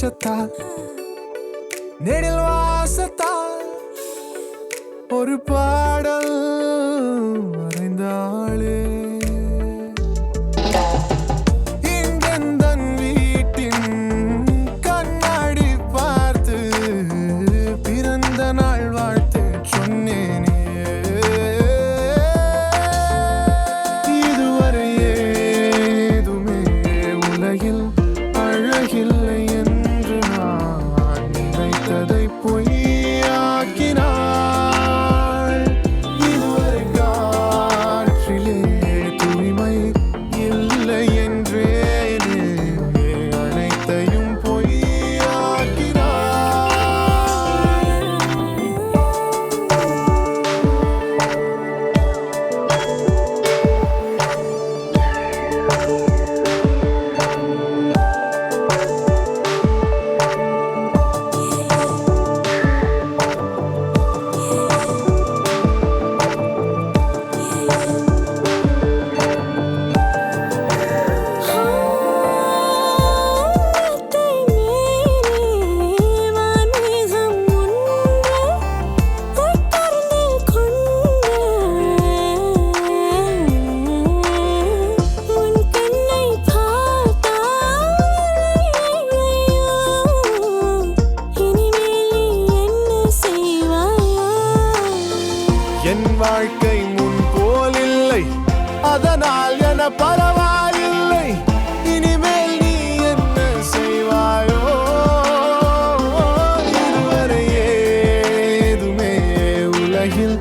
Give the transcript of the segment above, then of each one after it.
நேசத்தால் நெடில் வாசத்தால் ஒரு பாடல் வரைந்தாளே இங்கெந்தன் வீட்டின் கண்ணாடி பார்த்து பிறந்த நாள் வாழ்த்து சொன்னேனே இதுவரை ஏதுமே உலகில் அழகில்லை என்று நான் நினைத்ததை பொய்யாக்கினாள் இதுவரை காற்றிலே தூய்மை இல்லை என்றேனே அனைத்தையும் பொய்யாக்கினாள் என் வாழ்க்கை முன் போல் இல்லை அதனால் என பரவாயில்லை இனிமேல் நீ என்ன செய்வாயோ இதுவரை ஏதுமே உலகில்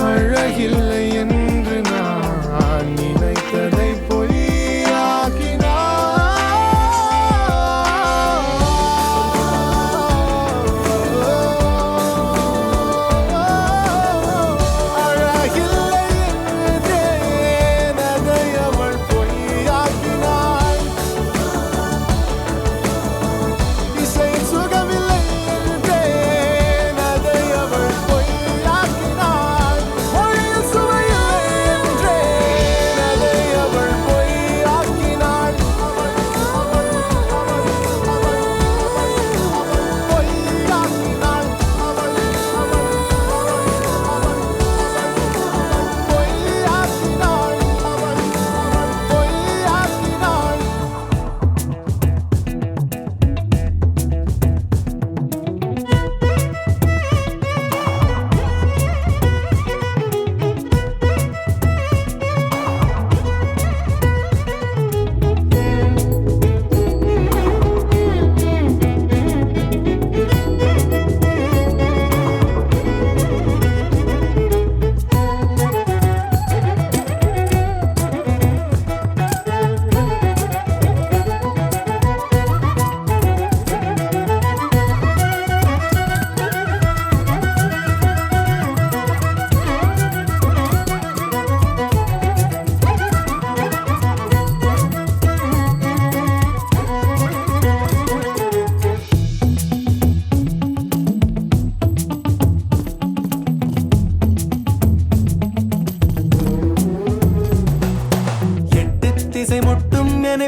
அழகில்லை என்று நான் நினைத்ததை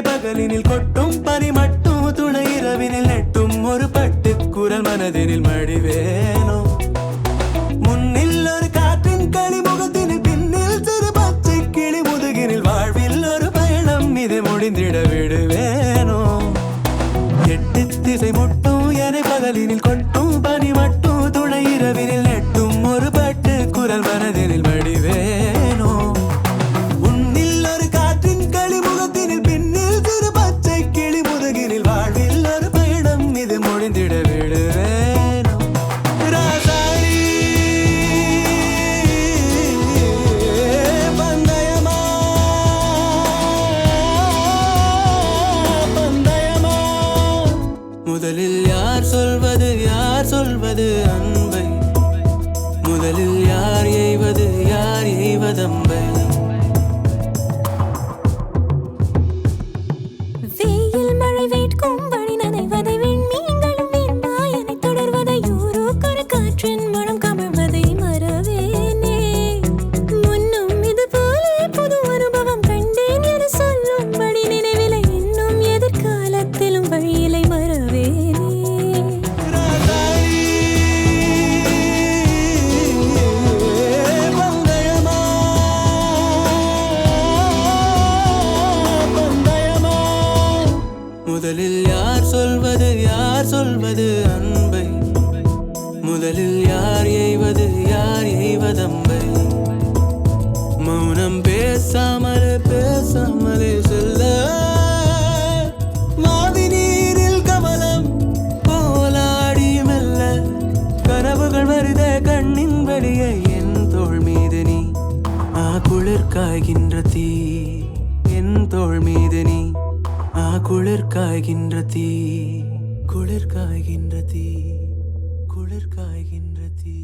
பகலினில் கொட்டும் பனி மட்டும் துணை இரவினில் நெட்டும் ஒரு பட்டு குரல் மனதினில் மடிவேனோ முன்னில் ஒரு காற்றின் களி முகத்தினில் பின்னில் சிறு பச்சை கிளி முதுகினில் வாழ்வில் ஒரு பயணம் இது முடிந்திட விடுவேனோ எட்டு திசை முட்டும் என பகலினில் கொட்டும் பனி மட்டும் துணை இரவினில் நெட்டும் ஒரு பட்டு குரல் மனதினில் மடிவேனோ முதலில் யார் சொல்வது அன்பை முதலில் யார் எய்வதம்பை வெயில் மழை வேட்கும் வழி நனைவதை விண்மீன்களும் வீண்பாயனை தொடர்வதை யூரோக்கொரு காற்றின் மனம் கமழ்வதை மறவேனே முன்னும் இது போலே புது அனுபவம் கண்டேன் என சொல்லும்படி நினைவில்லை இன்னும் எதிர்காலத்திலும் வழியிலை மறவேனே வதம்பை மௌனம் பேசாமலே சொல்ல மாவி நீரில் கமலம் போலாடி மெல்ல கனவுகள் வருதே கண்ணின் வழியை என் தோள் மீது நீ குளிர் காய்கின்ற தீ என் தோள் மீது நீ குளிர் காய்கின்ற தீ குளிர் காய்கின்ற தீ குளிர் காய்கின்ற தீ